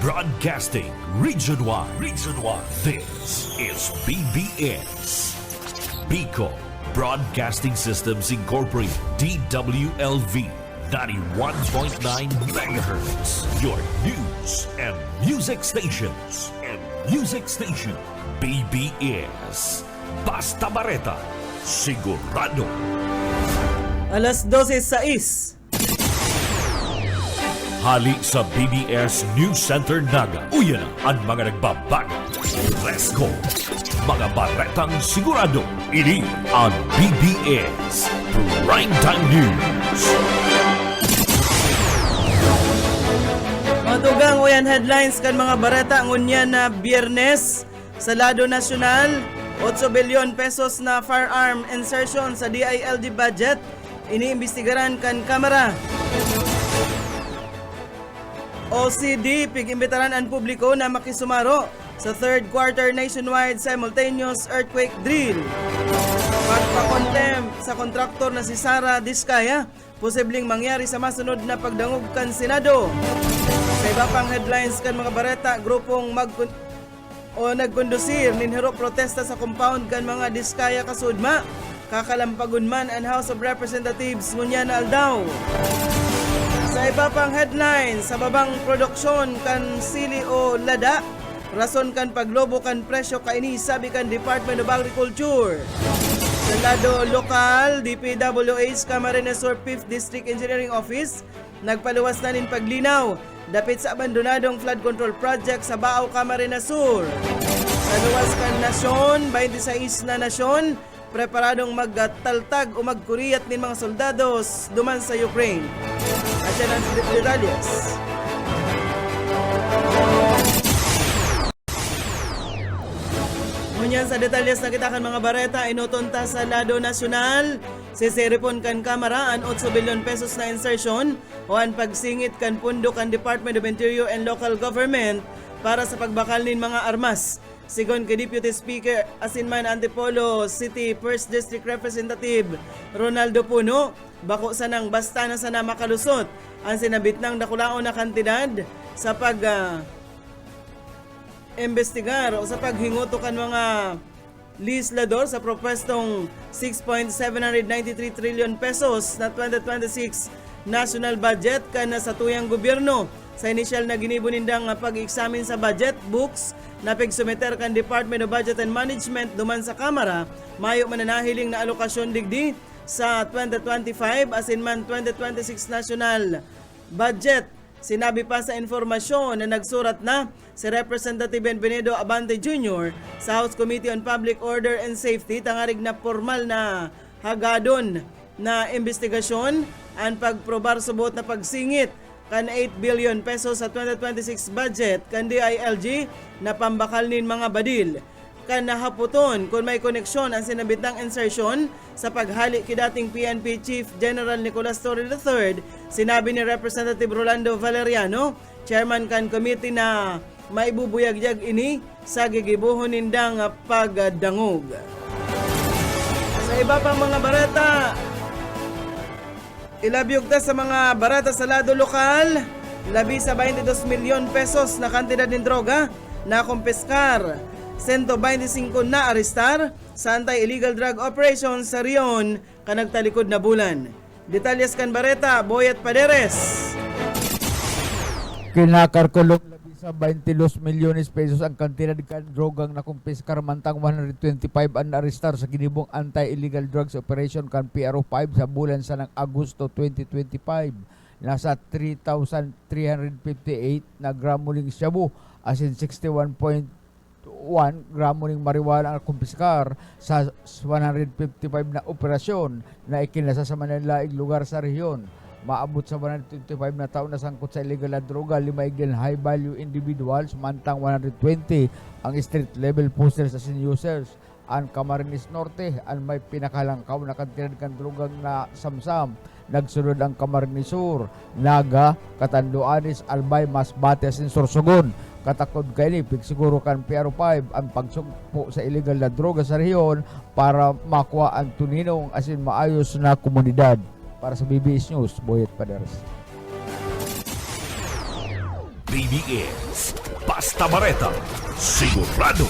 Broadcasting region-wide. This is BBS. Bicol Broadcasting Systems Incorporated. DWLV 91.9 megahertz. Your news and music stations. BBS. Basta Bareta. Sigurado. Alas 12:06. Hali sa BBS News Center Naga. Uyan na ang mga nagbabago. Let's go! Mga baretang sigurado. Ini ang BBS Primetime News. Matugang uyan headlines kan mga bareta ngunya na Biyernes sa lado nasyonal, 8 bilyon pesos na firearm insertion sa DILG budget iniimbestigaran kan Kamara. OCD pig-imbitaran ang publiko na makisumaro sa third quarter nationwide simultaneous earthquake drill. Pagpakontempt sa kontraktor na si Sara Diskaya, posibleng mangyari sa masunod na pagdangog kan Senado. Sa iba pang headlines kan mga bareta, grupong nagkondusir ninhiro protesta sa compound kan mga Diskaya kasudma, kakalampagun man ang House of Representatives ngunya na aldaw. Sa iba pang headlines, sa babang produksyon kan sili o lada, rason kan paglobo kan presyo kaini sabi kan Department of Agriculture. Sa lado lokal, DPWH Camarines Sur 5th District Engineering Office nagpaluwas na nin paglinaw dapit sa abandonadong flood control project sa Baaw, Camarines Sur. Sa luwas kan nasyon, 26 na nasyon preparadong magtaltag o magkuriyat nin mga soldados duman sa Ukraine. At yan ang detalles. Ngunyan sa detalles na kita kan mga bareta, inutunta sa lado nasyonal, sisiripon kan Kamara ang 8 bilyon pesos na insertion o ang pagsingit kan pundo kan Department of Interior and Local Government para sa pagbakal nin mga armas. Sigon kay Deputy Speaker Asinman Antipolo City 1st District Representative Ronaldo Puno, bako sanang basta na sana makalusot ang sinabit ng dakulaon na kantidad sa investigar o sa paghinguto kan mga legislador sa propestong 6.793 trillion pesos na 2026 national budget kan sa tuyang gobyerno. Sa inisyal na ginibunindang pag-examine sa budget books na pigsumeter kan Department of Budget and Management duman sa Kamara, mayo mananahiling na alokasyon digdi sa 2025 asinman 2026 national budget. Sinabi pa sa informasyon na nagsurat na si Representative Benvenuto Abante Jr. sa House Committee on Public Order and Safety tangarig na formal na hagadon na investigasyon ang pagprobar subot na pagsingit kan 8 billion pesos sa 2026 budget kan DILG na pambakal nin mga badil. Kan nahaputon kung may koneksyon ang sinabitang insertion sa paghali kidating PNP Chief General Nicolas Torre III, sinabi ni Representative Rolando Valeriano, chairman kan committee na maibubuyagyag ini sa gigibuhon nindang pagdangog. Sa iba pang mga bareta, ilabyog ta sa mga barata sa lado lokal, labi sa 22 milyon pesos na kantidad ng droga na kumpiskar, 125 na arestar sa anti-illegal drug operations sa Rion kanagtalikod na bulan. Detalyes kan bareta, Boyet Paderes. Kinakarkulong labi sa 22 milyones pesos ang kantidad kan drogang na kumpiskar mantang 125 ang arestar sa ginibong anti-illegal drugs operation kan PRO5 sa bulan sa ng Agosto 2025. Nasa 3,358 na gramo ning shabu asin 61.1 gramo ning marijuana ang kumpiskar sa 155 na operasyon na ikinasa sa manalaing lugar sa rehiyon. Maabot sa 125 na taon na sangkot sa illegal na droga, 5 high-value individuals, mantang 120 ang street-level posters as in users. Ang Camarines Norte, ang may pinakalangkaw na kantidad kan drogang na samsam. Nagsunod ang Camarines Sur, Naga, Catanduanes, Albay, Masbate, as in Sorsogon. Katakod kaili, siguro kan PRO5 ang pagsugpo sa illegal na droga sa rehiyon para makuha ang tuninong as in maayos na komunidad. Para sa BBS News, Boyet Paderes. BBS. Basta Bareta, sigurado.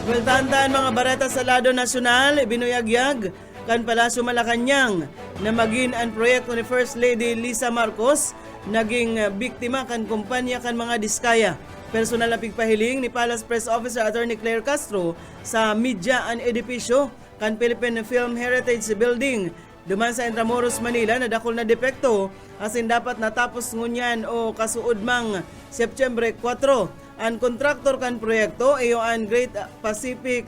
Well, tandaan mga bareta sa lado nasyonal, binuyagyag kan Palasyo Malacanang na maging ang proyekto ni First Lady Lisa Marcos naging biktima kan kumpanya kan mga diskaya. Personal na pigpahiling ni Palace Press Officer Attorney Claire Castro sa media and edipisyo kan Philippine Film Heritage Building duman sa Intramuros, Manila na dakol na depekto asin dapat natapos ngunyan o kasuod mang September 4. Ang kontraktor kan proyekto iyo ang Great Pacific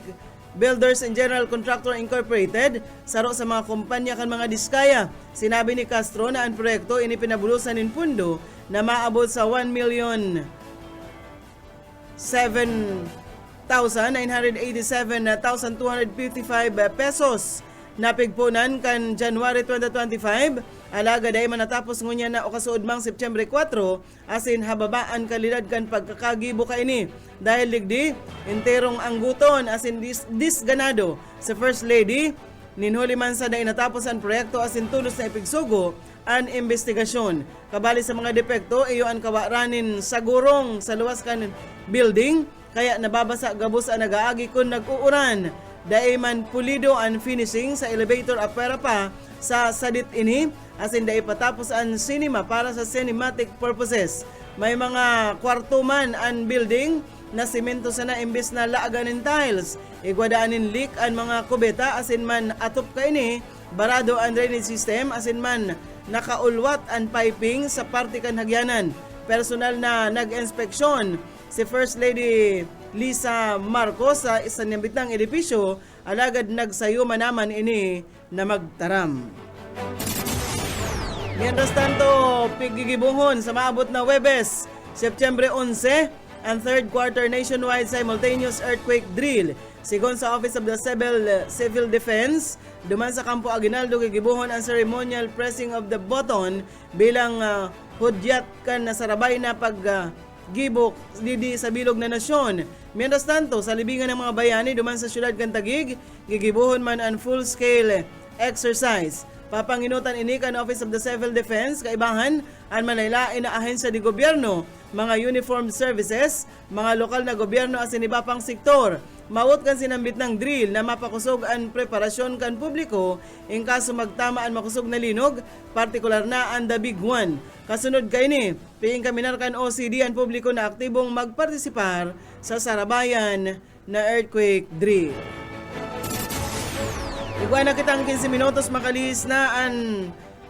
Builders and General Contractor Incorporated saro sa mga kumpanya kan mga diskaya. Sinabi ni Castro na ang proyekto inipinabulusan in pundo na maabot sa 1,007,987,255 pesos. Napigpunan kan January 2025, alaga day manatapos ngunya na o kasuod mang September 4, asin hababaan kalidad kan pagkakagibo ka ini. Dahil ligdi, enterong angguton asin disganado sa First Lady, ninhuli man sa na inatapos ang proyekto asin tulos na ipigsugo ang investigasyon. Kabali sa mga depekto, iyo ang kawaranin sa gurong sa luwas kan building, kaya nababasa gabos ang nagaagi kun nag-uuran. Dai man pulido ang finishing sa elevator apera pa sa sadit ini, asin dai patapos ang cinema para sa cinematic purposes. May mga kwarto man ang building na simento sana imbes na laaganin tiles. Igwadaanin leak ang mga kubeta asin man atop ka ini, barado ang drainage system asin man nakaulwat ang piping sa parte kan hagyanan. Personal na nag-inspeksyon si First Lady Lisa Marcos sa isang niyambitang edipisyo, alagad nagsayo manaman ini na magtaram. Mientras tanto, pigigibuhon sa maabot na Webes, September 11, ang third quarter nationwide simultaneous earthquake drill. Sigon sa Office of the Civil Defense, duman sa Kampo Aguinaldo, gigibuhon ang ceremonial pressing of the button bilang hudyat kan nasarabay na gibok didi sa bilog na nasyon. Mientras tanto, sa libingan ng mga bayani duman sa syudad kan Taguig, gigibuhon man ang full-scale exercise. Papanginutan ini kan Office of the Civil Defense, kaibahan ang manaylain na ahensya di gobyerno, mga uniformed services, mga lokal na gobyerno asin iba pang sektor. Mawot kan sinambit ng drill na mapakusog ang preparasyon kan publiko in kaso magtama ang makusog na linog, partikular na ang the big one. Kasunod kay ni, piing kaminar kan OCD ang publiko na aktibong magpartisipar sa sarabayan na earthquake drill. Iguan na kitang 15 minutos makalis na ang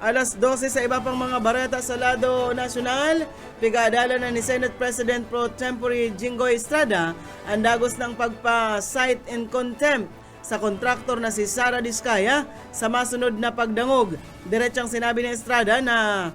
alas 12 sa iba pang mga bareta sa lado nasyonal. Pigadala na ni Senate President Pro Tempore Jinggoy Estrada ang dagos ng pagpa-cite in contempt sa kontraktor na si Sara Diskaya sa masunod na pagdangog. Diretsang sinabi ni Estrada na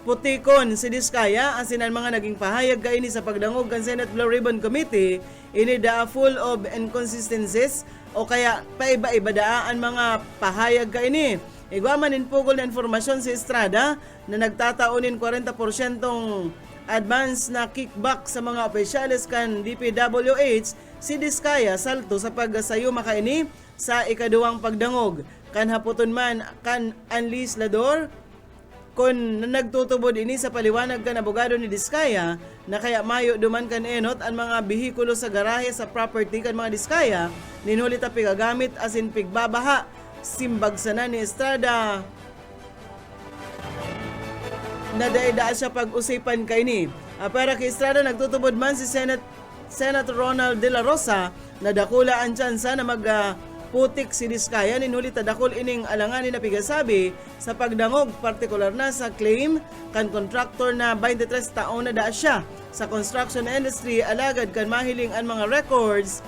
putikon si Diskaya asin ang mga naging pahayag kaini sa pagdangog kan Senate Blue Ribbon Committee ini da full of inconsistencies o kaya paiba-iba daan mga pahayag kaini. Igwaman in pugol na informasyon si Estrada na nagtataonin 40% advance na kickback sa mga opisyales kan DPWH si Diskaya salto sa pagsayo makaini sa ikaduwang pagdangog. Kan haputon man kan ang legislador kung nagtutubod ini sa paliwanag kan abogado ni Diskaya na kaya mayo duman kan enot ang mga bihikulo sa garahe sa property kan mga Diskaya ninhulit a pigagamit asin pigbabaha. Simbag sana ni Estrada na daida siya pag-usipan kay ni. Para kay Estrada nagtutubod man si Senator Ronald De La Rosa na dakula ang tsansa na putik si Diskaya ninhulit dakol ining alanganin na pigasabi sa pagdangog, partikular na sa claim kan contractor na 23 taon na daa siya sa construction industry, alagad kan mahiling ang mga records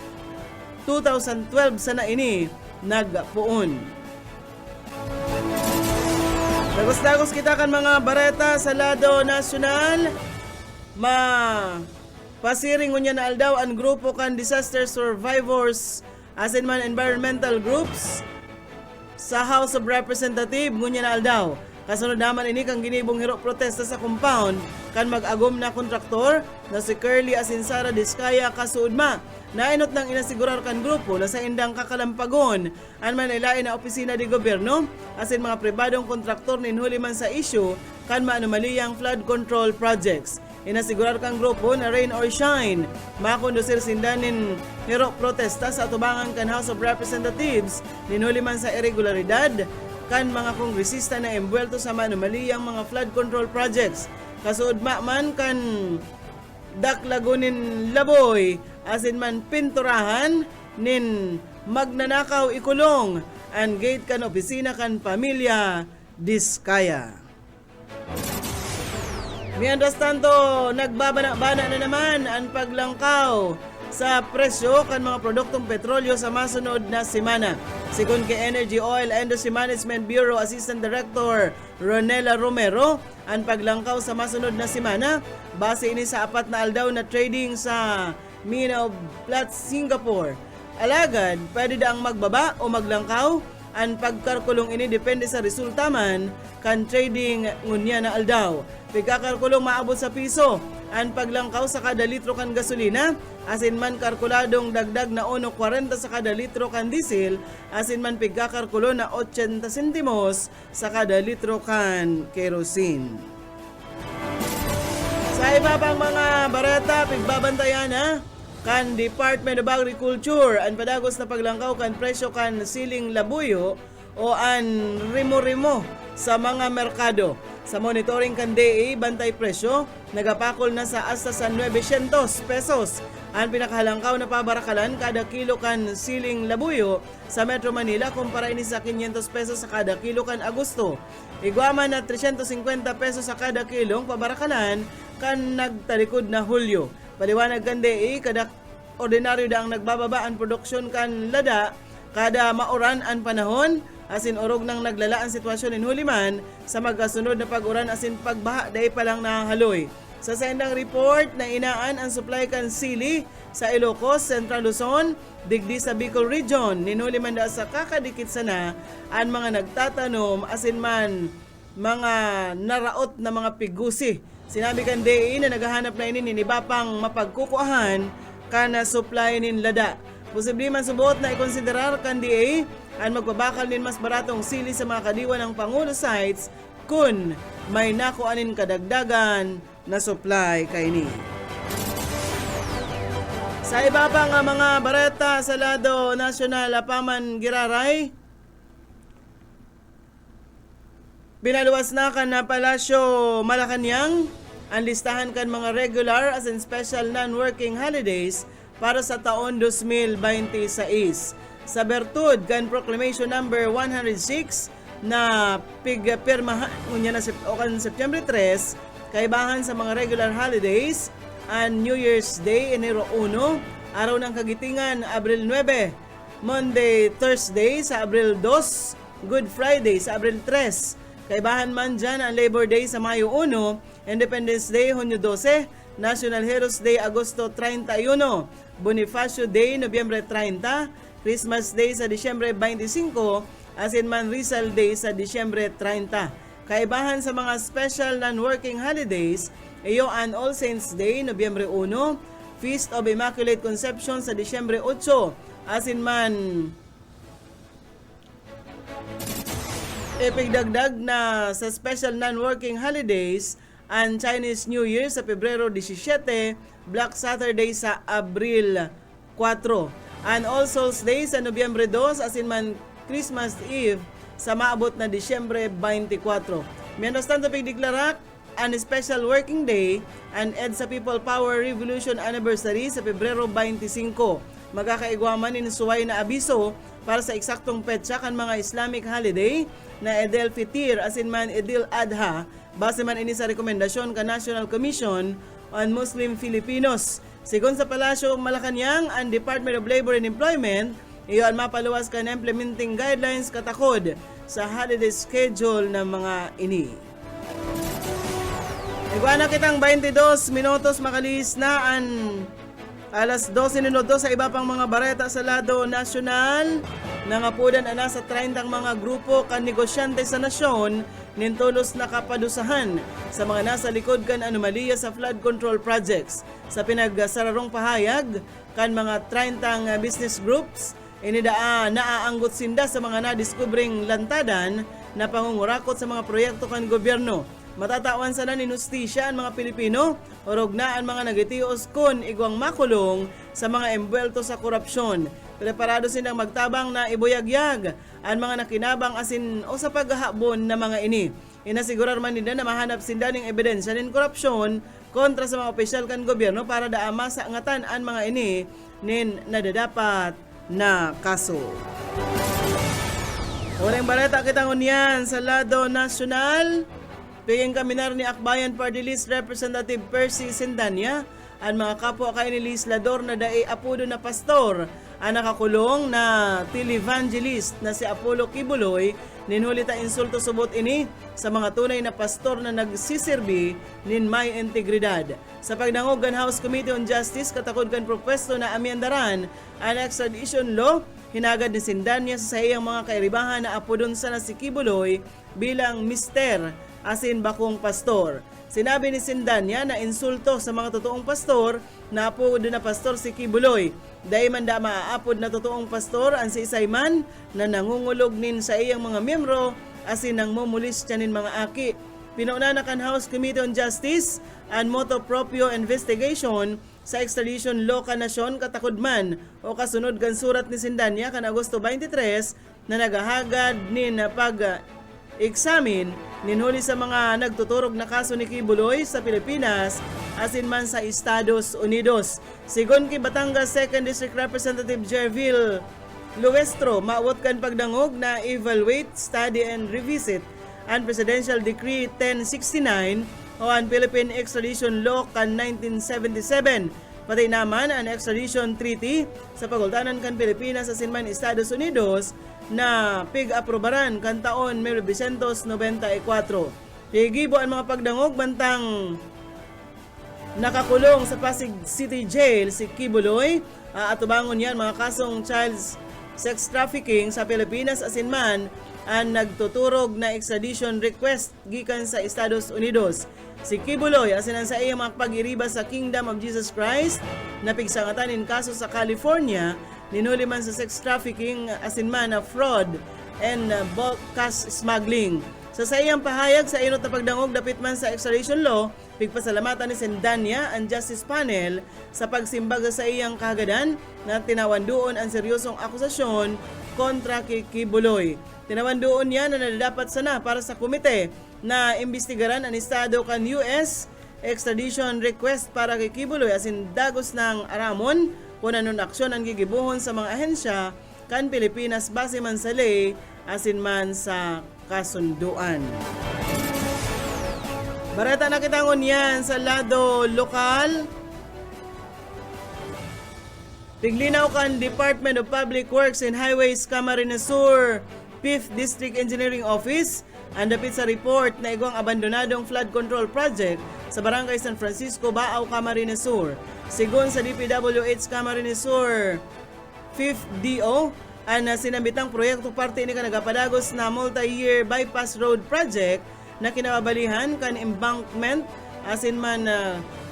2012 sana ini nagpuon. Dagos-dagos kita kan mga bareta sa lado nasyonal. Pasiring unya na aldaw ang grupo kan disaster survivors asin man environmental groups sa House of Representatives ngunya na aldaw. Kasunod naman ini kang ginibong hiro protesta sa compound kan mag-agom na kontraktor na si Curly asin Sara Diskaya kasuudma. Nainot nang inasigurar kan grupo na sa indang kakalampagon ang manilain na opisina di gobyerno asin mga pribadong kontraktor ninhuli man sa isyu kan maanumaliyang flood control projects. Inasigurar kang grupo na rain or shine, makondusir sindanin hero protesta sa atubangan kan House of Representatives, ninuli man sa irregularidad, kan mga kongresista na embwelto sa maanumaliyang mga flood control projects. Kasuod man kan daklagunin laboy, asin man pinturahan, nin magnanakaw ikulong, ang gate kan opisina kan pamilya Diskaya. Mientras tanto, nagbabana-bana na naman ang paglangkaw sa presyo kan mga produktong petrolyo sa masunod na semana. Sigon kay Energy Oil Industry Management Bureau Assistant Director Ronela Romero, ang paglangkaw sa masunod na semana base ini sa apat na aldaw na trading sa Mina of Platts, Singapore. Alagad, pwede daang magbaba o maglangkaw. Ang pagkarkulong ini depende sa resulta man kan trading ngunya na aldaw. Pagkakarkulong maabot sa piso. Ang paglangkaw sa kada litro kan gasolina, asin man karkuladong dagdag na 1.40 sa kada litro kan diesel, asin man pagkakarkulo na 80 sentimos sa kada litro kan kerosene. Sa iba pang mga barata, pigbabantayan na kan Department of Agriculture ang padagos na paglangkaw kan presyo kan siling labuyo o an rimo-rimo sa mga merkado. Sa monitoring kan DA, bantay presyo, nagapakol na sa hasta sa 900 pesos. Ang pinakahalangkaw na pabarakalan kada kilo kan siling labuyo sa Metro Manila kumpara ini sa 500 pesos sa kada kilo kan Agosto. Iguaman na 350 pesos sa kada kilong pabarakalan kan nagtalikod na Hulyo. Paliwanag kan DA, kada ordinaryo daang nagbababa ang produksyon kan lada, kada mauran ang panahon, asin orog nang naglala ang sitwasyon in Huliman sa magkasunod na pag-uran asin pagbaha dahi pa lang nahaloy. Sa sendang report na inaan ang supply kan sili sa Ilocos, Central Luzon, digdi sa Bicol Region, ninuli man da sa kakadikit sana ang mga nagtatanom asin man mga naraot na mga pigusi. Sinabi kan DA na naghahanap na ini ninibapang mapagkukuahan kana supply nin lada. Posible man subuot na ikonsiderar kan DA ang magbabakal nin mas baratong sili sa mga kadiwa ng Pangulo sites kung may nakuanin kadagdagan na supply kay ni. Sa iba pa nga mga bareta sa lado nasyonal, apaman giraray, binaluwas na kan na Palasyo Malacanang ang listahan kan mga regular as in special non-working holidays para sa taon 2026. Sa bertud kan Proclamation number 106 na pigpirmahan unya na September 3, kaibahan sa mga regular holidays ang New Year's Day, Enero 1, araw ng Kagitingan, Abril 9, Monday, Thursday sa Abril 2, Good Friday sa Abril 3. Kaibahan man dyan ang Labor Day sa Mayo 1, Independence Day, Hunyo 12, National Heroes Day, Agosto 31, Bonifacio Day, Nobyembre 30, Christmas Day sa Disyembre 25, asin man Rizal Day sa Disyembre 30. Kaibahan sa mga special non-working holidays, iyo ang All Saints Day, Nobyembre 1, Feast of Immaculate Conception sa Disyembre 8, asin man ipigdagdag na sa special non-working holidays ang Chinese New Year sa Pebrero 17, Black Saturday sa Abril 4, and All Souls Day sa Nobyembre 2, asin man Christmas Eve sa maabot na Disyembre 24. Mientras tanto, pigdeklarak ang special working day and EDSA People Power Revolution Anniversary sa Pebrero 25. Magkakaigwaman in suway na abiso para sa eksaktong petsa kan mga Islamic holiday na Eid al-Fitr asin man Eid al-Adha, base man ini sa rekomendasyon ka National Commission on Muslim Filipinos. Sigon sa Palasyo Malacanang, ang Department of Labor and Employment, iyon mapaluwas ka na implementing guidelines katakod sa holiday schedule ng mga ini. Iguana kitang 22 minutos makalis na ang alas 12 minuto sa iba pang mga bareta sa lado nasyonal. Nangapudan na nasa 30 mga grupo kan negosyante sa nasyon nintulos na kapadusahan sa mga nasa likod kan anomalya sa flood control projects. Sa pinagsararong pahayag kan mga 30 business groups, inidaan naaanggot sinda sa mga nadiskubring lantadan na pangungurakot sa mga proyekto kan gobyerno. Matatawan sana ni Justisya ang mga Pilipino orog na ang mga nagitios kun igwang makulong sa mga embwelto sa korupsyon. Preparado silang magtabang na ibuyagyag ang mga nakinabang asin o sa paghahabon na mga ini. Inasigurar man nila na mahanap sinda ng ebidensya ng korupsyon kontra sa mga opisyal kan gobyerno para daama sa angatan ang mga ini nin nadadapat na kaso. Unang balita kita ngunyan sa lado nasyonal. Piging kaminar ni Akbayan Party List Representative Percy Sindanya ang mga kapwa kay ni legislador na dae apudo na pastor ang nakakulong na televangelist na si Apollo Kibuloy ninhuli ta insulto subot ini sa mga tunay na pastor na nagsisirbi nin may integridad. Sa pagdangogan House Committee on Justice katakod kan propwesto na amyandaran ang extradition law, hinagad ni Sindanya sa iyang mga kairibahan na apodon sana si Kibuloy bilang mister asin bakong pastor. Sinabi ni Sindanya na insulto sa mga totoong pastor na apodo na pastor si Kibuloy. Dahil man da maaapod na totoong pastor ang si Isayman na nangungulog nin sa iyang mga miyembro asin nang mumulis niya nin mga aki. Pinauna na kan House Committee on Justice ang motu proprio investigation sa extradition law kan nasyon katakudman o kasunod kan surat ni Sindanya kan Agosto 23 na nagahagad nin pag-examine ninhuli sa mga nagtuturog na kaso ni Kibuloy sa Pilipinas asin man sa Estados Unidos. Sigon kay Batangas 2nd District Representative Jervil Luestro, maawot kan pagdangog na evaluate, study and revisit ang Presidential Decree 1069 o ang Philippine Extradition Law kan 1977. Pati naman ang Extradition Treaty sa pagultanan kan Pilipinas sa sinman Estados Unidos na pig-aprobaran kan taon 1994. Higibo ang mga pagdangog bantang nakakulong sa Pasig City Jail si Kibuloy. Atubangon yan mga kasong child sex trafficking sa Pilipinas asinman ang nagtuturog na extradition request gikan sa Estados Unidos. Si Kibuloy asinan sa iyang mga pag-iriba sa Kingdom of Jesus Christ na pigsangatan in kaso sa California, ninuli man sa sex trafficking asinman na fraud and bulk cash smuggling. Sa iyang pahayag sa inot na pagdangog dapit man sa extradition law, pigpasalamatan ni Sindanya ang Justice Panel sa pagsimbag sa iyang kahagadan na tinawan doon ang seryosong akusasyon kontra kay Kibuloy. Tinawan doon niya na nadapat sana para sa komite na imbestigaran ang estado kan US extradition request para kay Kibuloy asin dagos ng aramon kung anong aksyon ang gigibuhon sa mga ahensya kan Pilipinas base man sa ley asin man sa kasunduan. Barata na kitangon yan sa lado lokal. Tiglinaw kan Department of Public Works and Highways Camarines Sur 5th District Engineering Office ang dapit sa report na igwang abandonadong flood control project sa Barangay San Francisco, Baaw, Camarines Sur. Sigon sa DPWH Camarines Sur 5th DO, ang sinambitang proyekto parte ni kanagapadagos na multi-year bypass road project na kinababalihan kan embankment asin man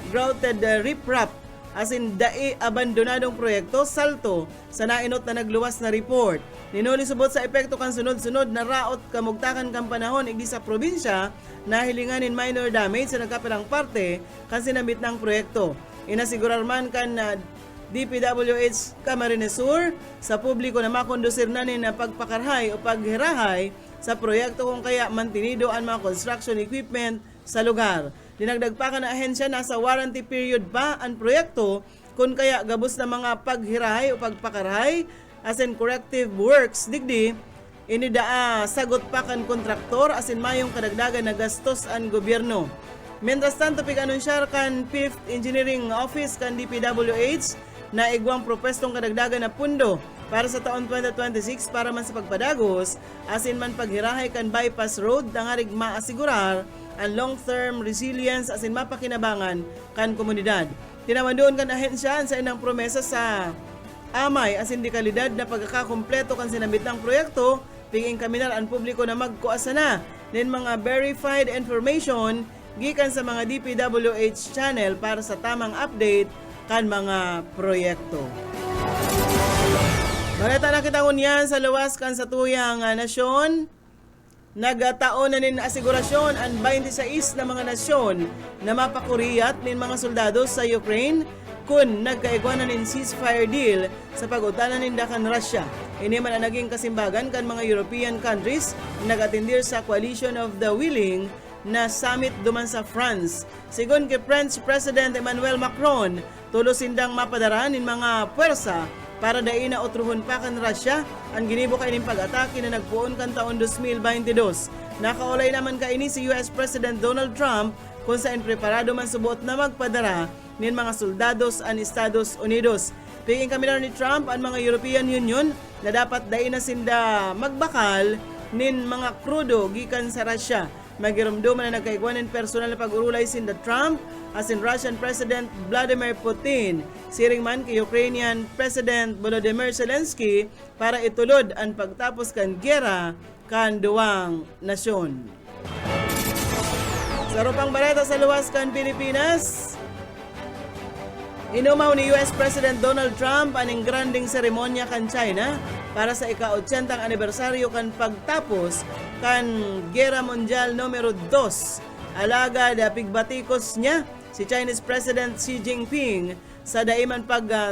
grouted riprap asin dai abandonadong proyekto salto sa nainot na nagluwas na report. Ninuli subot sa epekto kan sunod-sunod na raot kamugtakan kan panahon igdi sa probinsya na hilinganin minor damage sa nagkapilang parte kan sinambit ng proyekto. Inasigurar man kan DPWH Camarines Sur sa publiko na makondusir na na pagpakarhay o paghirahay sa proyekto kung kaya mantinido ang mga construction equipment sa lugar. Dinagdag pa ka na ahensya nasa warranty period pa ang proyekto kung kaya gabos na mga paghirahay o pagpakarhay asin corrective works digdi inidaa sagot pa kan kontraktor asin mayong kadagdagan na gastos ang gobyerno. Mientras tanto pig-anunsyar kan 5th Engineering Office kan DPWH na igwang propestong kadagdagan na pundo para sa taon 2026 para man sa pagpadagos asin man paghirahay kan bypass road na nga rig maasigurar ang long-term resilience asin mapakinabangan kan komunidad. Tinawan doon kan ahensya sa inang promesa sa amay asin di kalidad na pagkakakompleto kan sinambit ng proyekto, piging kaminar ang publiko na magkuasa na nin mga verified information gikan sa mga DPWH channel para sa tamang update kan mga proyekto. Balita na kitangon yan sa luwas kan sa tuyang nasyon. Nagataon na nin asigurasyon ang 26 na mga nasyon na mapakuriyat nin mga soldado sa Ukraine kung nagkaigwanan nin ceasefire deal sa pag-utanan nin dakan Russia. Ini man ang naging kasimbagan kan mga European countries na nag-atendir sa Coalition of the Willing na summit duman sa France. Sigon kay French President Emmanuel Macron, tulos sindang mapadara nin mga puwersa para dai na otruhon pa kan Russia ang ginibo kay ning pag-atake na nagpuon kan taon 2022. Nakaulay naman kaini si US President Donald Trump kung saan preparado man subuot na magpadara nin mga soldados ang Estados Unidos. Piging kami na ni Trump ang mga European Union na dapat dai na sinda magbakal nin mga krudo gikan sa Russia. Magirumduman na nagkaigwanan personal na pag-urulay sinda Trump as in Russian President Vladimir Putin, siring man kay Ukrainian President Volodymyr Zelensky para itulod ang pagtapos kan giyera kan duwang nasyon. Sa rupang bareta sa luwas kan Pilipinas, inumaw ni US President Donald Trump aning granding seremonya kan China para sa ika-80 anibersaryo kan pagtapos kan Gera Mundial numero 2. Alaga da pigbatikos niya si Chinese President Xi Jinping sa daiman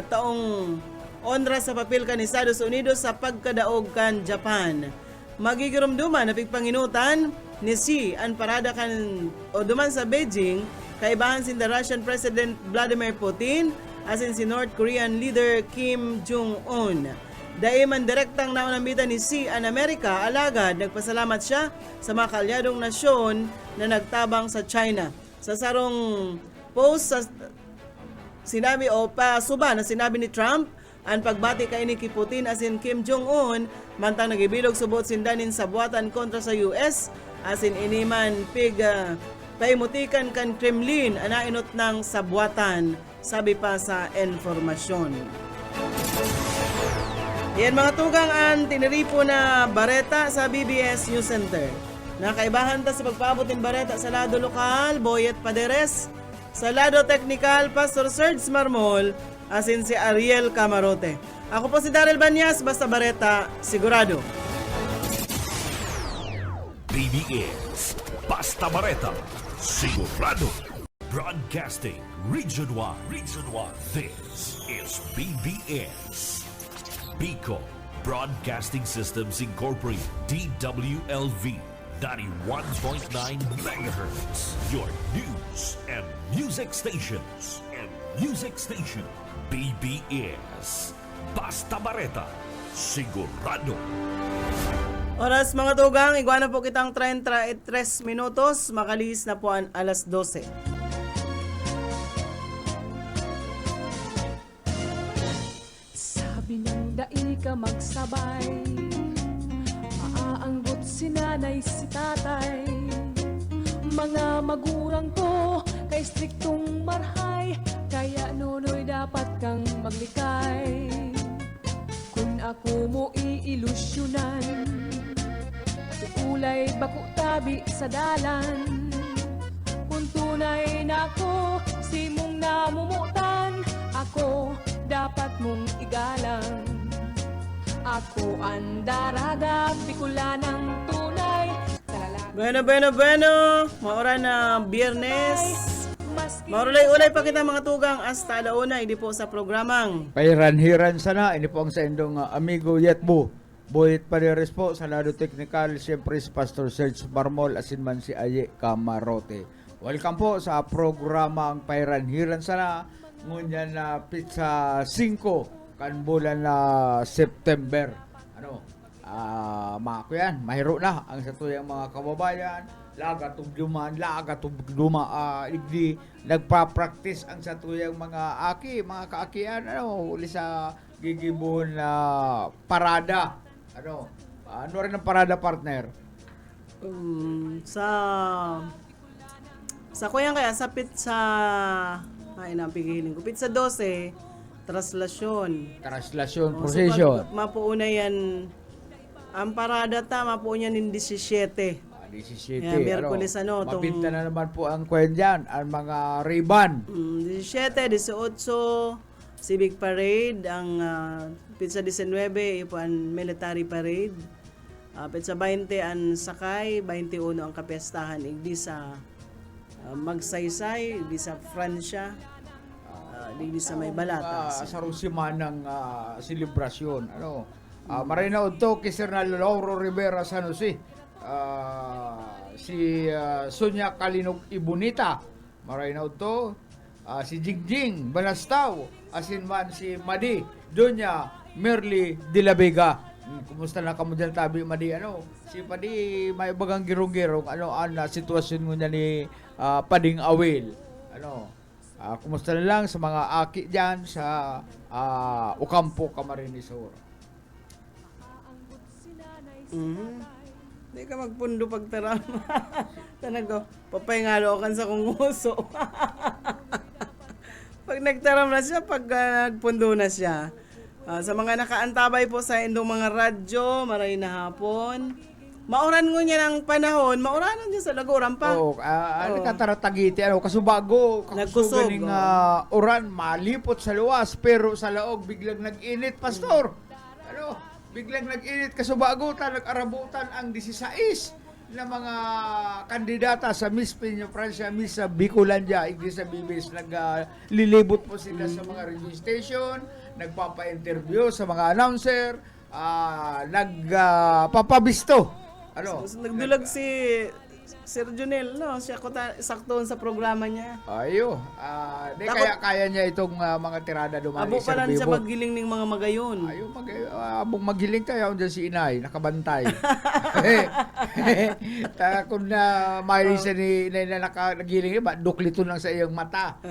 taong onra sa papel kan Estados Unidos sa pagkadaog kan Japan. Magigirumduman na pigpanginutan ni Xi ang parada kan o duman sa Beijing kaibahan sin the Russian President Vladimir Putin as in si North Korean leader Kim Jong-un. Daiman direktang naunambitan ni Xi ang Amerika, alagad nagpasalamat siya sa mga kaalyadong nasyon na nagtabang sa China. Sa sarong post sa sinabi o pasuba na sinabi ni Trump, ang pagbati kay ni Putin as in Kim Jong-un, mantang nagibilog subot sindanin sa buhatan kontra sa US, as in iniman paimutikan kan Kremlin anainot ng sabuatan, sabi pa sa informasyon. Yan mga tugang ang tiniripo na bareta sa BBS News Center. Nakaibahan ta sa pagpabutin bareta sa lado lokal, Boyet Paderes, sa lado teknikal, Pastor Serge Marmol, asin si Ariel Camarote. Ako po si Daryl Banyas, basta bareta, sigurado. BBS Basta Bareta Sigurado. Broadcasting Region 1. Region 1. This is BBS. Bicol Broadcasting Systems Incorporated. DWLV 91.9 MHz. Your news and music stations. BBS Basta Bareta Sigurado. Oras mga tugang, iguana po kitang 33 minutos, makalis na po ang alas 12. Sabi ng dai ka magsabay, maaanggot si nanay si tatay. Mga magurang ko kay striktong marhay, kaya nunoy dapat kang maglikay. Kung ako mo iilusyonan, ulay bako tabi sa dalan. Kung tunay na ako, simong namumutan, ako dapat mong igalang. Ako ang daraga, pikula ng tunay. Bueno. Maura na biyernes. Maurulay-ulay pa kita mga tugang hasta alauna, hindi po sa programang Pairanhiran sana, ini po ang sa indong amigo Yetbo. Boyet Paderes po, sa lado technical, siyempre si Pastor Serge Marmol, asin man si Aye Camarote. Welcome po sa programa ang Pairanhiran sana, ngunyan na pizza 5, kan bulan na September. Mga kuyan, mahiro na ang sa tuyang mga kababayan, laga tugduman, igdi, nagpa-practice ang sa tuyang mga kaakian, uli sa gigibuhon na parada. Ano rin ang parada, partner? Sa kuyang kaya sa pizza pigilin ko. Pizza 12, traslasyon. Procession. So, mapuuna yan, ang parada mapuuna yan 17. 17. Yeah, Miyerkules Mabinta na naman po ang kwen dyan, ang mga ribbon. 17, 18, Civic Parade, ang pizza 19, ipo ang military parade. Apit sa 20 ang sakay, 21 ang kapestahan igdi sa Magsaysay, igdi sa Fransya, igdi sa May Balata. Sa Rusiman ng selebrasyon. Maray na udto kay Sir na Lauro Rivera San Jose. Si Sonia Kalinog Ibunita. Maray na udto. Si Jingjing Balastaw. Asin man si Madi Donya Merly de la Vega. Kumusta na kamo dyan tabi Madi? Si Padi may bagang girong-girong ang sitwasyon mo niya ni Pading Awil. Kumusta na lang sa mga aki dyan sa Ocampo, Camarines Sur. Di ka magpundo pagtaram. Tanago, papayngalo kan sa kong uso. Pag nagtaram na siya, pag nagpundo na siya. Sa mga nakaantabay po sa indong mga radyo, maray na hapon. Mauran ngo niya ng panahon, mauranon niya sa Laguran pa. Nagkataratagiti, kasubago, Nagkusog, kakusuganing oran, malipot sa luwas, pero sa laog, biglang nag-init, pastor. Biglang nag-init, kasubago, nag-arabutan ang 16 na mga kandidata sa Miss Pino Francia, Miss Bicolandia, igdi sa Bibis, naglilibot po sila sa mga radio station, nagpapa-interview sa mga announcer, nagpapabisto. Nagdulag si Sir Junel, siya ko saktoon sa programa niya. Kaya niya itong mga tirada dumali. Abo pa lang siya magiling ng mga magayon. Abong magiling tayo dyan si Inay, nakabantay. Kung mahilig siya ni nagiling, duklito lang sa iyong mata.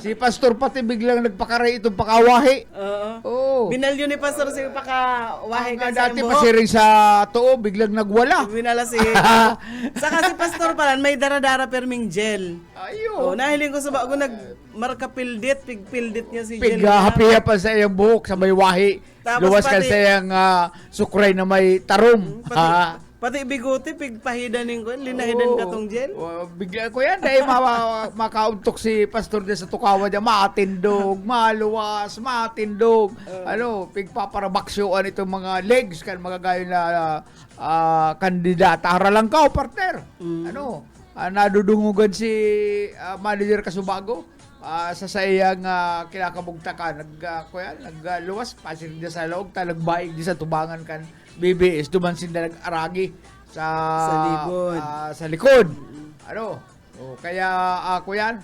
Si Pastor pati biglang nagpakaray itong pakawahi. Binalyo ni Pastor si pakawahi ka sa dati imo. pasiring sa too, biglang nagwala. Binala si saka si Pastor pala, may dara-dara perming gel. Nahiling ko sa bago nagmarka pildit, pigpildit niya si gel. Pighapiya pa sa iyang buhok sa may wahi. Tapos Luwas ka sa iyang sukray na may tarom. Pati biguti, pigpahidanin ko, linahidan ka tong gel. Bigla ko yan, dahil makauntok si Pastor niya sa tukawa niya, matindog, maluwas, matindog. Pigpaparabaksyoan itong mga legs, kan mga gayo na kandidata. Haralang ka, partner. Nadudungugan si Manager Kasubago. Sa sayang kinakabugtakan, nagluwas, pasir niya sa loob, talagbaig di sa tubangan kan BBS, dumansin na nag-aragi sa likod. Kaya ako yan,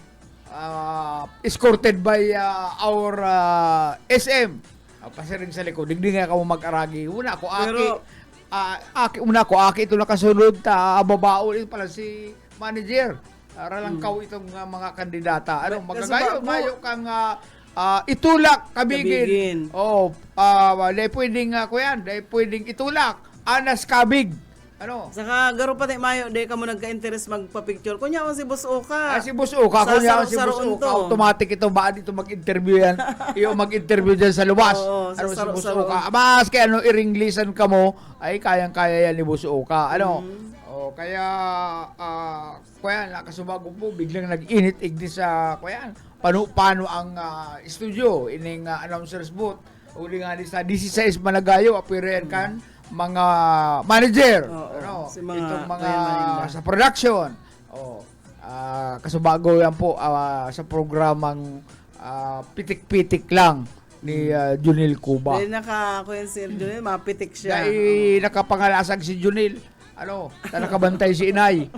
escorted by our SM, pasiring sa likod, digdi nga ka mo mag-aragi. Una ako, aki, ito nakasunod, babaon, ito pala si manager. Lang itong mga kandidata. Magagayo, mayo kang itulak, kabigin. Dahil pwedeng, dahil pwedeng itulak, anas kabig. Saka garo pati mayo, dahil ka mo nagka-interest magpa-picture. Kunya si Boss Oka. Si Boss Oka, si Boss Oka, automatic ito, ba dito mag-interview yan? Mag-interview dyan sa luwas. Si Boss Oka. Mas kaya iringlisan ka mo, ay kayang-kaya yan ni Boss Oka. Kaya nakasubago po, biglang nag-init igdi sa paano ang studio ining announcers booth. Uli nga sa 16 Managayo appearan kan mga manager, si mga itong mga sa production. Kasubago yan po sa programang pitik-pitik lang ni Junil Cuba. Dahil si Junil, mapitik siya. Dahil nakapangalasag si Junil. Nakabantay si Inay.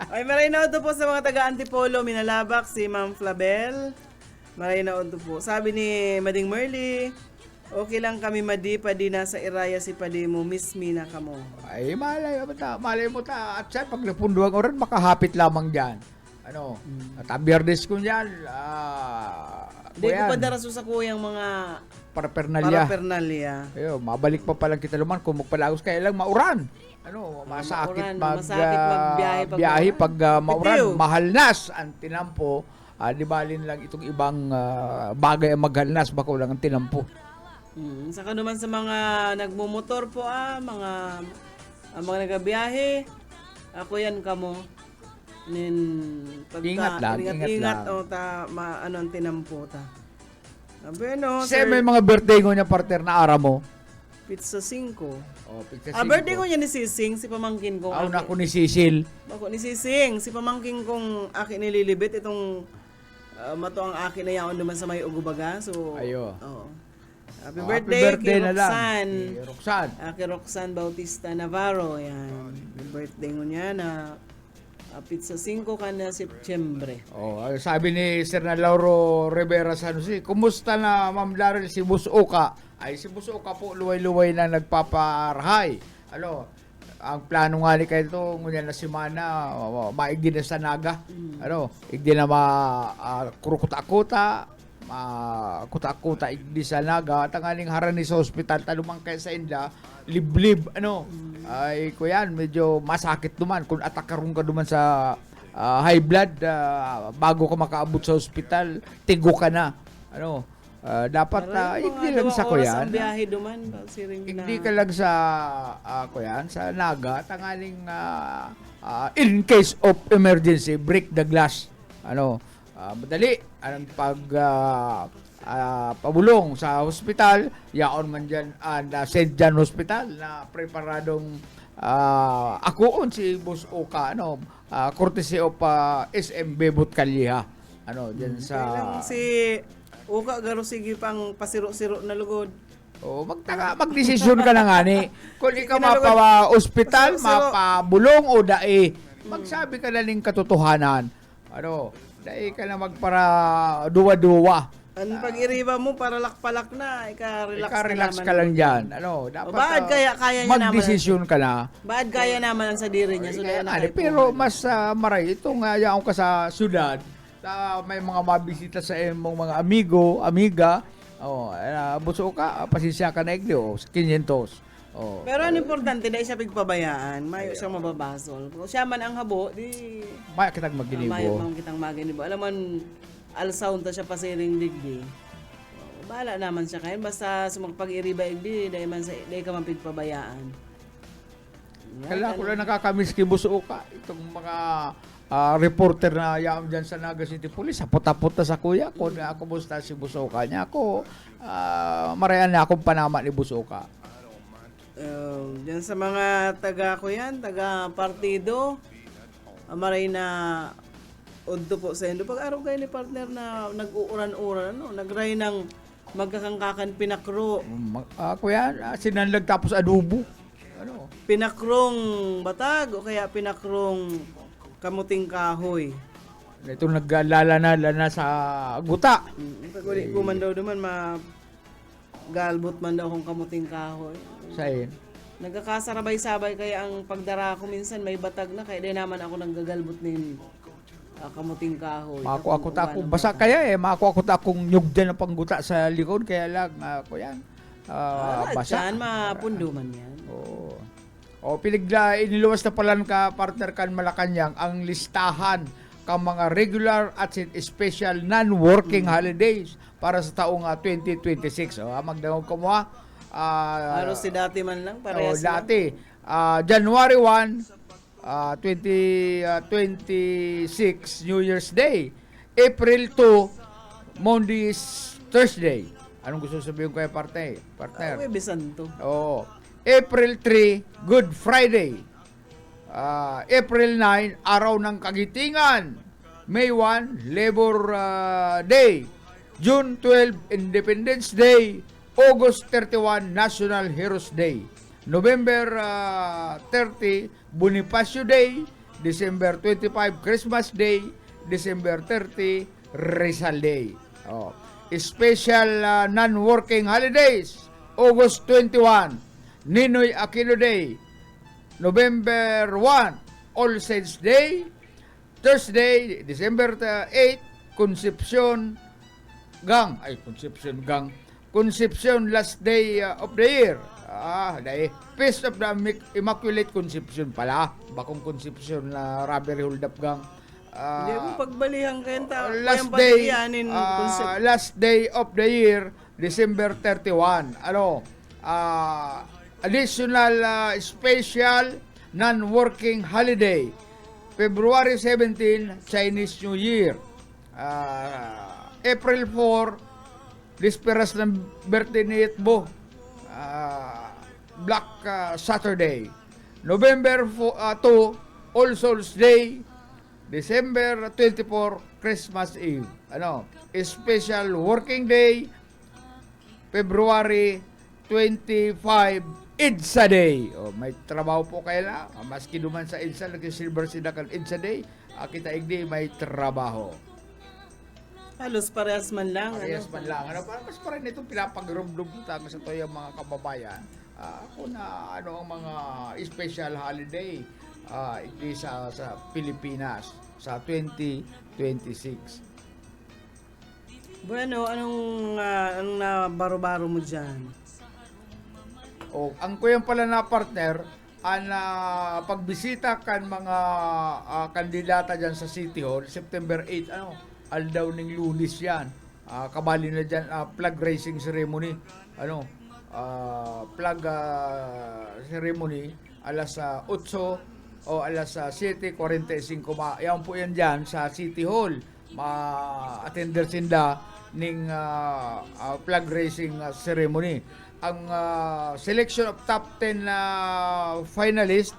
Ay, maray na po sa mga taga-Antipolo, Minalabak, si Ma'am Flabel. Maray na po. Sabi ni Mading Merly, okay lang kami Madi, padi nasa iraya si padi mo, miss me na kamo. Ay, malay mo ta. At siya, pag napunduang oran, makahapit lamang dyan. At abiyerdes ko dyan, hindi ko pa daraso sa kuyang mga parapernalya. Mabalik pa palang kita luman kung magpalagos kaya lang mauran. Masakit magbiyahe pag mauran. Mahalnas ang tinampo. Di balin lang itong ibang bagay ang maghalnas, bako lang ang tinampo. Saka naman sa mga nagmumotor po, mga nagabiyahe, ako yan kamo. Ingat lang. Ang tinampo ta. Kasi may mga birthday ko niya partner na ara mo. Pizza 5. Oh, pizza Birthday 5. ko niya ni Sising, si pamangkin ko. Aw na ko ni Cecil. Ako ni Sising, si pamangkin kong akin nililibit. Itong mato ang akin na yaon naman sa may ugubaga. So, Ayo. oo. Happy Oh, birthday kay na lang. Roxanne. Kay Roxanne. Kay Roxanne Bautista Navarro. Yan. Happy birthday mo niya na pizza 5 ka na Setyembre. Oh, sabi ni Sir na Lauro Rivera San Jose, kumusta na Ma'am Daryl si Boss Oka? Ay si Boss Oka po luway-luway na nagpaparahay. Ano, ang plano nga ni kayo ito, ngunyan na si Mana, maigdi na sa naga. Ano, igdi na kurukuta-kuta, kuta-kuta igdi sa naga, tangaling harani sa ospital, talumang kayo sa inda, liblib, ano, ay kuyan, medyo masakit duman, kung atakarong ka duman sa high blood, bago ka makaabot sa ospital, tigo ka na, ano, dapat hindi lang sa kuyan. Ang biyahe duman, Hindi ka lang sa kuyan, sa naga, tangaling in case of emergency, break the glass. Ano, madali ang pabulong sa hospital, yaon man dyan na St. John Hospital na preparadong akuon si Boss Oka, ano, courtesy of SM Bebot Kalyeha. Ano, dyan sa... Kailang si Uka garo sige pang pasiro-siro na lugod. Oh, magdesisyon ka na nga ni. Kung ikaw mapa-hospital, mapabulong o dae, magsabi ka na ning katotohanan. Ano, dae ka na magpara duwa-duwa. Ang pag-iriba mo para lakpalak na, Ika-relax ka lang dyan. Ano, dapat baad kaya niya naman. magdesisyon ka na. Baad kaya naman ang sa diri niya. So, Pero mas maray, itong yaong ka sa syudad, may mga mabisita sa mong mga amigo, amiga, buso ka, pasisya ka na igli, 500. Pero ang importante, dahil siya pigpabayaan, mayo siyang mababasol. Kung siya man ang habo, di... Maya kitang Mayo maginibo. man kitang maginibo. Alam man, alsound ta siya pasiring digdi. Bahala naman siya kayo. Basta sumagpag-iriba igdi, dahil ka man pigpabayaan. Kailangan ko lang nakakamiss kay buso ka. Itong mga reporter na yaam dyan sa Naga City Police, sapot-tapot sa kuya ko na ako musta si Busoka niya ako marayan na akong panama ni Busoka. Diyan sa mga taga ko yan, taga partido, maray na udto po sa endo. Pag-araw kayo ni partner na nag-uuran-uran, ano, nagray ng magkakangkakan pinakro. Kuya, sinanlag tapos adobo. Ano? Pinakrong batag o kaya pinakrong kamuting kahoy. Ito naglalana sa guta. Pag uli ko man daw duman, galbot man daw kung kamuting kahoy. Sayin. Nagkakasarabay-sabay kaya ang pagdara ko minsan may batag na kaya di naman ako nanggagalbot ng kamuting kahoy. Ako basa kaya mako akong nyugdan ng pangguta sa likod kaya lang ako yan. Basa. Diyan, mapundo man yan. Oo. Iniluwas na palan ka partner kan Malacanang ang listahan ka mga regular at special non-working holidays para sa taong 2026. Magdangog ko mo Pero si dati man lang, parehas lang. dati. January 1, 2026, New Year's Day. April 2, Monday is Thursday. Anong gusto sabihin ko kay partner? Uy, Bisanto. Oo. April 3, Good Friday. April 9, Araw ng Kagitingan. May 1, Labor Day. June 12, Independence Day. August 31, National Heroes Day. November 30, Bonifacio Day. December 25, Christmas Day. December 30, Rizal Day. Special non-working holidays. August 21, Ninoy Aquino Day. November 1, All Saints Day. Thursday, December 8, Concepcion Gang. Concepcion last day of the year. Feast of the Immaculate Conception pala. Bakong Concepcion na Robbery Hold Up Gang. Hindi mo pagbalihan kayo Last day of the year, December 31. Additional special non-working holiday. February 17, Chinese New Year. April 4, Disperas ng birthday ni Itbo. Black Saturday. November 2, All Souls Day. December 24, Christmas Eve. Special working day. February 25, EDSA Day. May trabaho po kayo na. Maski duman sa EDSA, nag-silver sila kan EDSA Day. Kita igdi may trabaho. Halos parehas man lang. Parehas man lang. Mas pa rin itong pinapag-rumdum sa toyo mga kababayan. Kung ang mga special holiday igdi sa Pilipinas sa 2026. Bueno, anong baro-baro mo dyan? Ang kuya pala na partner, pagbisita kan mga kandidata dyan sa City Hall, September 8, aldaw ng Lunes yan. Kabali na dyan, flag raising ceremony. Flag ceremony, alas 8 o alas 7:45. Yan po yan dyan sa City Hall. Ma-attender sinda ning flag raising ceremony. Ang selection of top 10 finalist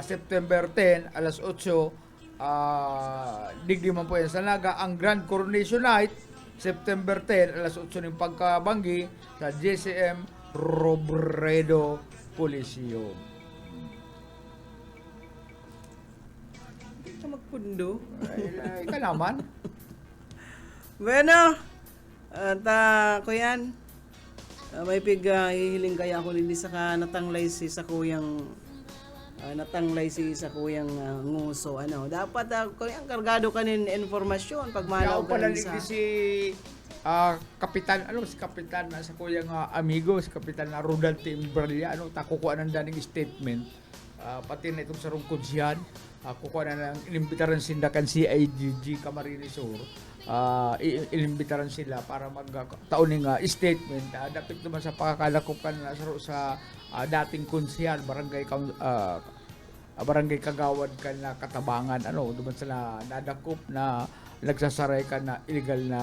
September 10 alas 8 digdi man po yan sa Naga. Ang Grand Coronation Night September 10 alas 8 ng pagkabanggi sa JCM Robredo Coliseum. Hindi ka magpundo. Ika naman. Bueno, at kuyan, may hihiling kaya ako hindi sa natanglay si sa kuyang nguso. Dapat kuyang kargado kanin informasyon pag malaw ka rin sa... si Kapitan, si Kapitan sa kuyang amigo, si Kapitan Rodante Imbrilla, takukuha ng daning statement, pati na itong sarong kunsyan, kukuha na ng inimbitaran sindakan CIDG Camarines Sur, inimbitaran sila para magtaoning statement. Dapat naman sa pagkakalakupan sa dating konsyal, barangay Kagawad kan na Katabangan, duman sila nadakop na nagsasaray ka na illegal na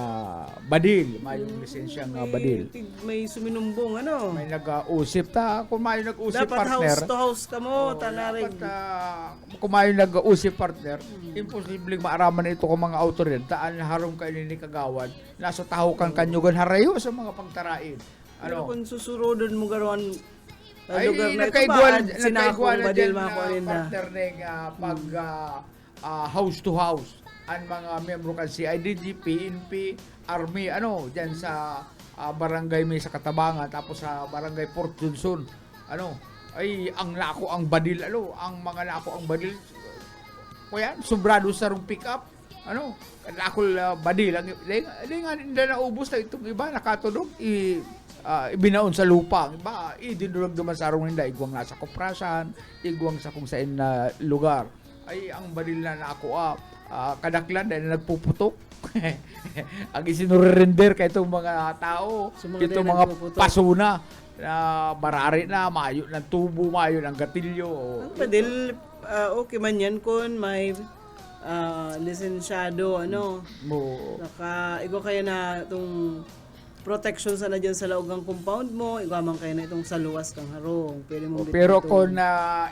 badil, may lisensyang badil. May suminumbong, May nag-usip kung may nag-usip dapat partner. Dapat house to house ka mo, tanarig. Kung may nag-usip partner, imposibleng maaraman ito kung mga autoridad, taan harom ka ni Kagawad, nasa taho kang kanyugan harayo sa mga pagtarain. Pero kung susurodon mo garon ay, lugar na ito ba, sinakong badil mga kunin na. Partner pag house to house. Ang mga membro kan CIDG, PNP, Army, dyan sa barangay may sa Katabangan, tapos sa barangay Port Johnson, ay ang lako ang badil, ang mga lako ang badil, kuya, sobrado sa rong pick up, lakol badil, hindi nga naubos na itong iba, nakatulog, ibinaon sa lupa, iba, idinurag naman sa arong hindi, igwang nasa Koprasan, igwang sa kung saan na lugar, ay ang badil na nakuha, kadaklan dahil nagpuputok. Ang isinurrender kay itong mga tao, itong mga pasuna na barari na, mayo ng tubo, mayo ng gatilyo. Ang badil, okay man yan kung may lisensyado, igo kayo na itong protection sana dyan sa laogang compound mo, igaman kayo na itong sa luwas kang harong. Pero kung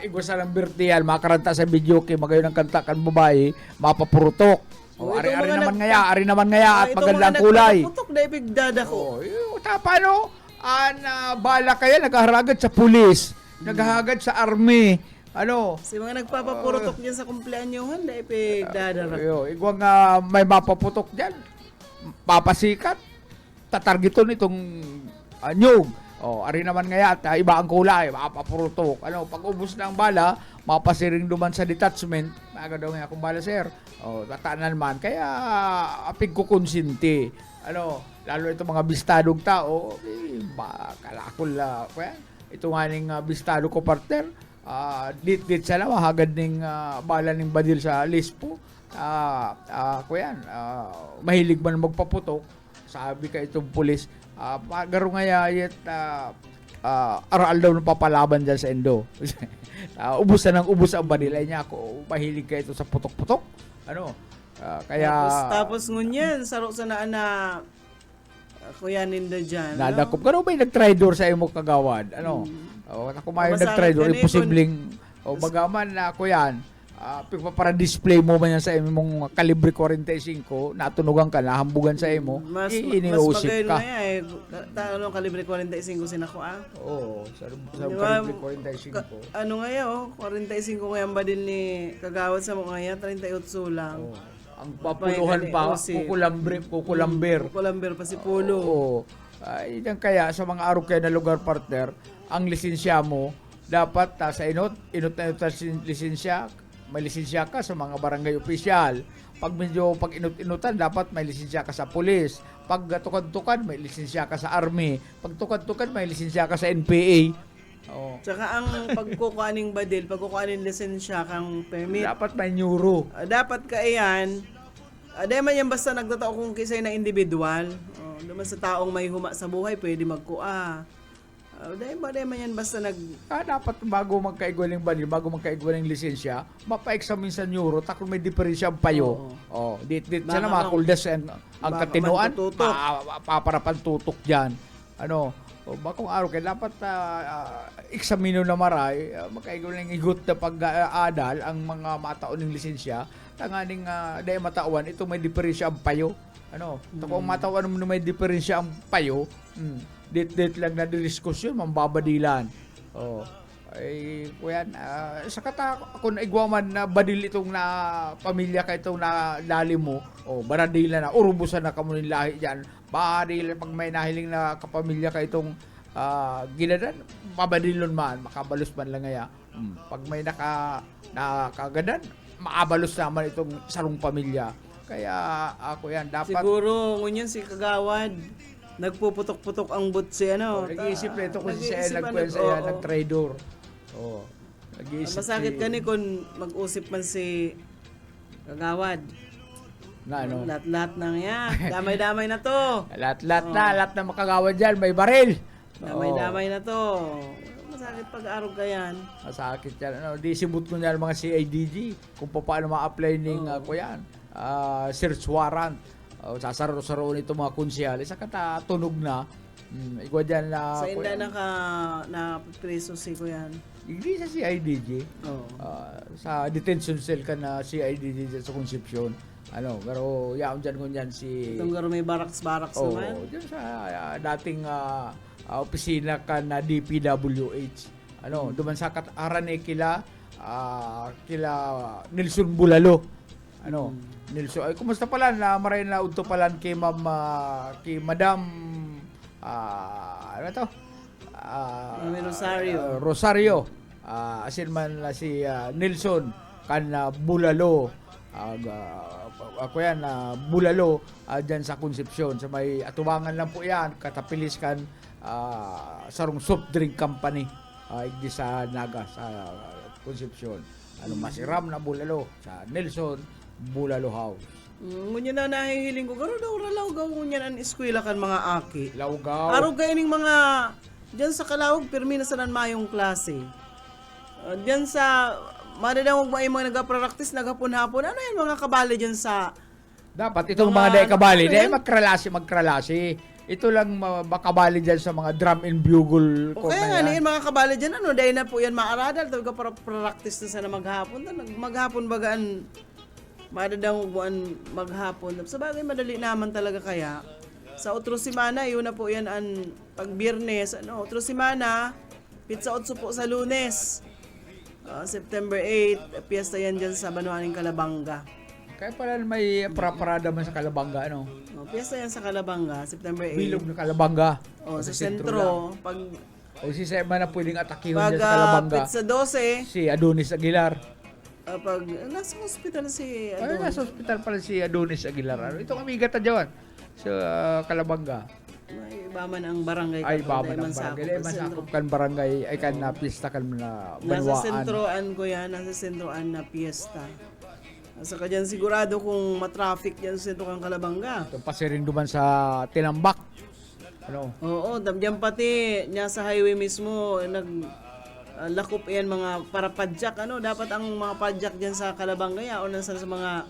igo sa ng birtial, makaranta sa video kay magayon ng kanta kan babae, mapapurutok. Ari naman ngaya at magandang kulay. Putok na ibigdada ko. Paano? Bala kaya naghaharagad sa pulis, naghahagad sa army. Si mga nagpapapurutok diyan sa kumpleanyohan, na ipigdada ra. Igwang may mapaputok diyan. Papasikat. Tatargeton itong nyug. Ari naman ngaya at iba ang kulay, mapapurutok. Pag ubos na ang bala, mapasiring duman sa detachment, maaga daw nga akong bala, sir. Tataanan man. Kaya apig ko konsinti. Lalo itong mga bistadong tao, kalakol kaya ito nga ning bistado ko partner, dit sila, mahagad ning bala ning badil sa lispo. Kuyan, mahilig man magpaputok. Sabi ka itong pulis, garo nga yayet, aral daw ng papalaban dyan sa endo. Ubus na ng ubus ang badilay niya ako. Mahilig ka ito sa putok-putok. Kaya... Tapos ngunyan, saro sa na kuyanin na dyan. Nadakop ka, may nag-tridor sa imo Kagawad. Ako mayo Masakit nag-trade, yan eh, imposibleng, bagaman na ako yan, para display mo man yan sa imong kalibre 45, natunugan ka, nahambugan sa imo, Mas iniusip bagay ka. na yan Anong kalibre 45 sinako Oo, sa Diba, kalibre 45. ano nga 45 nga ba din ni kagawad sa mga 38 lang. Oo. Ang papuluhan pa, kukulamber. Kukulamber pa si Pulo. Oo. Yan kaya sa mga araw kayo na lugar partner, ang lisensya mo dapat sa inot na lisensya, may lisensya ka sa mga barangay opisyal. Pag inut-inutan, dapat may lisensya ka sa pulis. Pag tukad-tukad, may lisensya ka sa army. Pag tukad-tukad, may lisensya ka sa NPA. Oo. Tsaka ang pagkukuaning badil, pagkukuaning lisensya kang permit. Dapat may neuro. Dapat ka iyan. Dahil man yan basta nagtatao kung kisay na individual. Naman sa taong may huma sa buhay, pwede magkua. Dahil man yan basta Dapat bago magkaigwaling banil, bago magkaigwaling lisensya, mapa-examine sa neuro, takot may diferensya ang payo. Dit siya na mga kuldas ang katinuan, paparapan tutok dyan. Bakong araw kayo, dapat eksamino na maray, magkaigwaling igot na pag-aadal ang mga mataon ng lisensya, tanganing dahil matawan, ito may diferensya ang payo. Kung matawan mo na may diferensya ang payo, dit lang na diskusyon, mambabadilan. Kuyan, sa kata kung naigwaman na badil itong na pamilya ka itong na lali mo, baradilan na, urubusan na kamo ng lahi dyan, baradilan pag may nahiling na kapamilya ka itong ginadan, mabadilon man, makabalos man lang ngaya. Pag may nakagadan, maabalos naman itong sarong pamilya. Kaya ako yan, dapat... Siguro, ngunyan si Kagawad, nagpuputok-putok ang butsi, nag-iisip na ito kung siya nag-trader. Nag-iisip masakit ka ni kung mag-usip man si Kagawad. Lahat-lahat na yan. Damay-damay na to. Lahat na makagawad dyan, may baril. Damay-damay na to. Masakit pag-arog ka yan. Masakit yan. Di sibut ko niyan mga CIDG kung paano ma-apply ng search warrant. Sasaro-saroon ito mga konsyales. Sa tunog na. Igwa dyan na... Sa inda na preso si ko yan. Hindi sa CIDG. Sa detention cell ka na CIDG dyan sa Concepcion. Pero yaon dyan kung yan si... Itong garo may baraks-baraks naman. Dyan sa dating opisina ka na DPWH. Duman sa kataran kila Nelson Bulalo. Nelson, ay kumusta pala na maray na udto pala kay Madam Rosario. Asin man si Nelson kan Bulalo. Ako yan, Bulalo dyan sa Concepcion. Sa may atubangan lang po yan, katapilis kan sarong soft drink company di sa Naga, sa Concepcion. Masiram na Bulalo sa Nelson Bulalo House. Ngunyan na nahihiling ko, gano'n daw ralawgaw ngunyan ang eskwela kan mga aki. Lawgaw. Araw kayo ning mga, dyan sa Kalawag, pirmi na sa mayong klase. Dyan sa, madadawag ba yung mga nag-practice, naghapon-hapon, ano yan mga kabali dyan sa... Dapat itong mga day kabali, day magkralasi. Ito lang makabali dyan sa mga drum and bugle. O kaya nga niyan mga kabali dyan, dahil na po yan maaradal, talaga para practice na sana maghapon. Maghapon bagaan, madadawag buwan maghapon. Sa bagay, madali naman talaga kaya. Sa otro semana, yun na po yan ang pag Biyernes. Otro semana, pizza 8 po sa Lunes. September 8, piyesta yan dyan sa Banuaning Calabanga. Kaya pala may parada man sa Calabanga, Piyesta yan sa Calabanga, September 8. Bilog na Calabanga. Sa sentro. Pag si Sema na pwedeng atakihon dyan sa Calabanga. Pizza 12. Si Adonis Aguilar. Pag nasa hospital si Adonis. Nasa hospital pala si Adonis Aguilar. Itong amiga ta dyan sa Calabanga. May iba man ang barangay. Ay, iba man ang barangay. Masakop kan barangay. Ay kan na pista kan na banwaan. Nasa sentroan ko yan. Nasa sentroan na piyesta. Saka dyan sigurado kung matraffic dyan sa sentro kang Calabanga. Ito pa rin duman sa Tinambak. Oo, dyan pati niya sa highway mismo lakop yan mga para padjak. Dapat ang mga padjak dyan sa Calabanga o nasa sa mga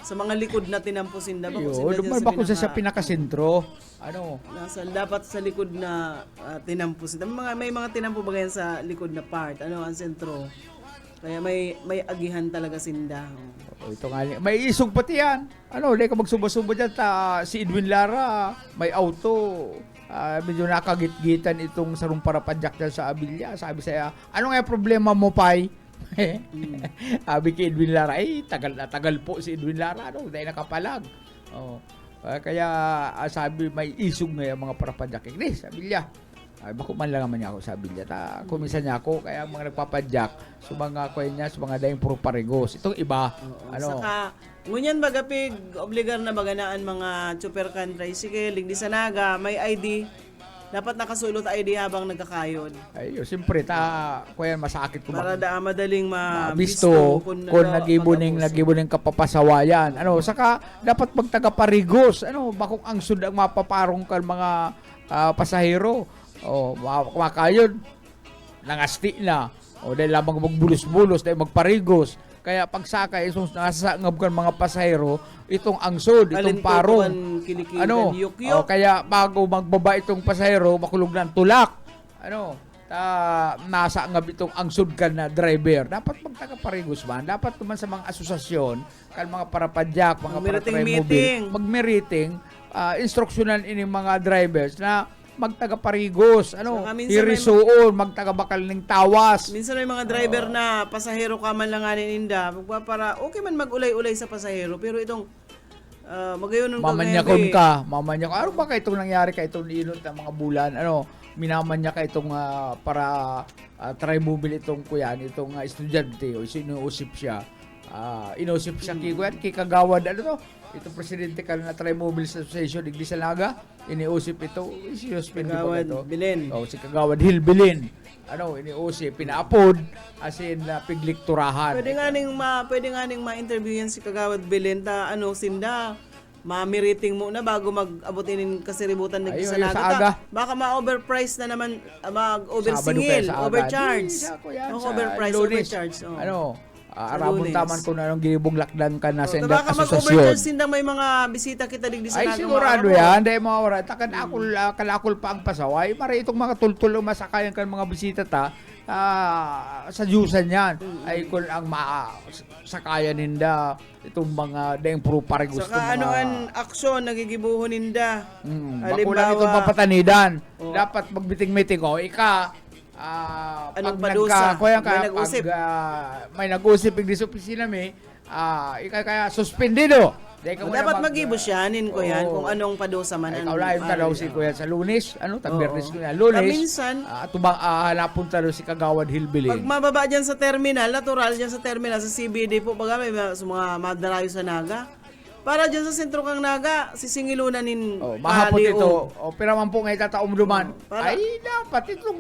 sa mga likod na tinampusin na ba? Duman ba kung sa pinakasentro? Ano? Dapat sa likod na tinampusin. May mga tinampo ba ganyan sa likod na part? Ano, ang sentro? Kaya may agihan talaga sinda. Ito nga, may isog pati yan. Ano, di ka magsubo-subo dyan. Si Edwin Lara, may auto. Medyo nakagit-gitan itong sarong parapadyak dyan sa Abilya. Sabi saya, ano nga problema mo, Pai? Sabi kay Edwin Lara, tagal po si Edwin Lara, ano, dahil nakapalag. Kaya sabi, may isog na yung mga parapadyak. Sabi niya, bako man lang naman niya ako sabi niya. Kuminsan niya ako, kaya mga nagpapadyak, sa mga niya, sa mga dahing puro parigos. Itong iba, Saka, ngunyan bagapig, obligar na baganaan mga super can tricycle, ligdi sa naga, may ID. Dapat nakasulot ID habang nagkakayod. Ayun, siyempre, kuya, masakit ko. Para madaling mabisto kung nagibuning kapapasawayan. Saka, dapat magtaga-parigos. Bakong ang sudang mapaparong ka mga pasahero. Kumakayod, nangasti na. Dahil lamang magbulos-bulos, dahil magparigos. Kaya pagsakay, nasasangab ka mga pasahero, itong angsod, itong parong. Kaya bago magbaba itong pasahero, makulog ng tulak. Nasangab itong angsod ka na driver. Dapat magtaga-parigos man. Dapat naman sa mga asosasyon, kan mga parapadyak, mga para-trimobile, mag-meriting, instruksyonan ini mga drivers na magtaga-parigos, hirisuon, magtaga-bakal ng tawas. Minsan may mga driver na pasahero ka man lang anin inda, para okay man mag-ulay-ulay sa pasahero, pero itong magayon mamanyakon ka. Ano ba ka itong nangyari ka itong inot ng mga bulan? Minamanya ka itong para trimobile itong kuyan, itong estudyante, sinuusip siya. Inusip siya kikagawad, ito presidente ka na Trimobile Association, Iglesia Naga, iniusip ito, sinuspend ko ba ito? Bilin. Si Kagawad Hilbilin. Iniusip, pinaapod, as in, piglikturahan. Pwede nga ning ma-interview yan si Kagawad Bilin, sinda, ma-meriting mo na bago mag-abot inin kasiributan ng Iglesia Naga. Baka ma-overprice na naman, mag-oversingil, overcharge. Overcharge. Arabon taman ko na nung ginibong lakdan ka na sa indang baka asosasyon. mag-overcharge sindang may mga bisita kita digdi sa Ay, sigurado yan. Dahil mga oras. Kalakol pa ang pasaway. Mara itong mga tultulo masakayan ka mga bisita sa Diyusan yan. Ay kung ang sakayan ninda itong mga dahil puro parigos. Saka an aksyon nagigibuhon ninda. Bakulang itong papatanidan. Dapat magbiting-miting. Anong padusa? May nag-usip yung sa opisina kaya suspendido. Dapat mag-ibos yanin ko yan kung anong padusa man. Ikaw lang ka daw si Kuya sa Lunes. Biyernes ko yan. Lunes. Minsan, napunta daw si Kagawad Hilbilin. pag mababa dyan sa terminal, natural dyan sa terminal, sa CBD po, baga may mga madarayo sa Naga. Para dyan sa sentro kang Naga, sisingilunan nin mahapot ito. Pero man po ngayon tataong duman. Ay, dapat itong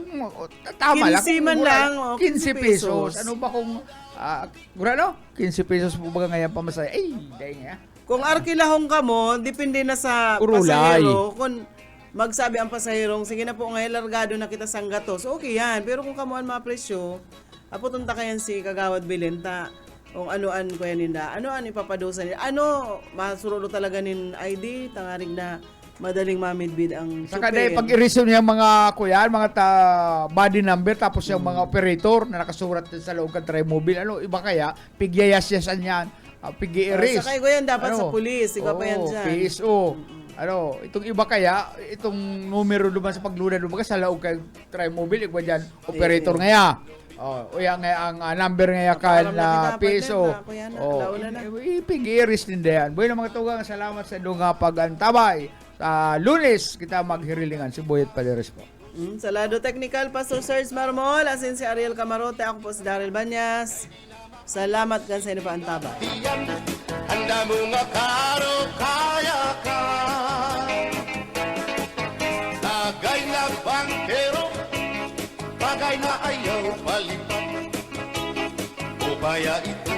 tama lang. 15 man lang. 15 pesos. Ano ba kung 15 pesos po ba ngayon pamasaya? Ay, dahil nga. Kung arkilahong ka mo, depende na sa pasahero. Kung magsabi ang pasaherong, sige na po ngayon, largado na kita sang gatos. Okay yan. Pero kung kamuan mga presyo, aputunta kayan si Kagawad Bilenta. Kung ano-an ko yan ninda, ano-an ipapadosa nila, masurulo talaga nin ID, tangarig na madaling mamidbid ang saka dahil pag-i-resume niya mga kuyan, mga body number, tapos yung mga operator na nakasurat sa loob ng Trimobile, iba kaya, pigyayas-yasan yan, pig-i-erase. Sakay ko yan, dapat sa pulis, iba pa yan dyan. PSO. Itong iba kaya, itong numero naman sa pagluna naman sa loob ng Trimobile, iba dyan, operator ngaya. Yang ang number ngayon kan na peso. Ipig-iris din yan. Bueno mga tugang, salamat sa dunga pag-antabay. Sa Lunes, kita maghirilingan si Boyet Paleres po. Sa Lado Technical, Pastor Serge Marmol, asin si Ariel Camarote, ako po si Daryl Banyas. Salamat kan sa inyo pa antabay. Handa mo nga karo kaya ka Tagay na bangkero Bagay na ayaw palipat O kaya ito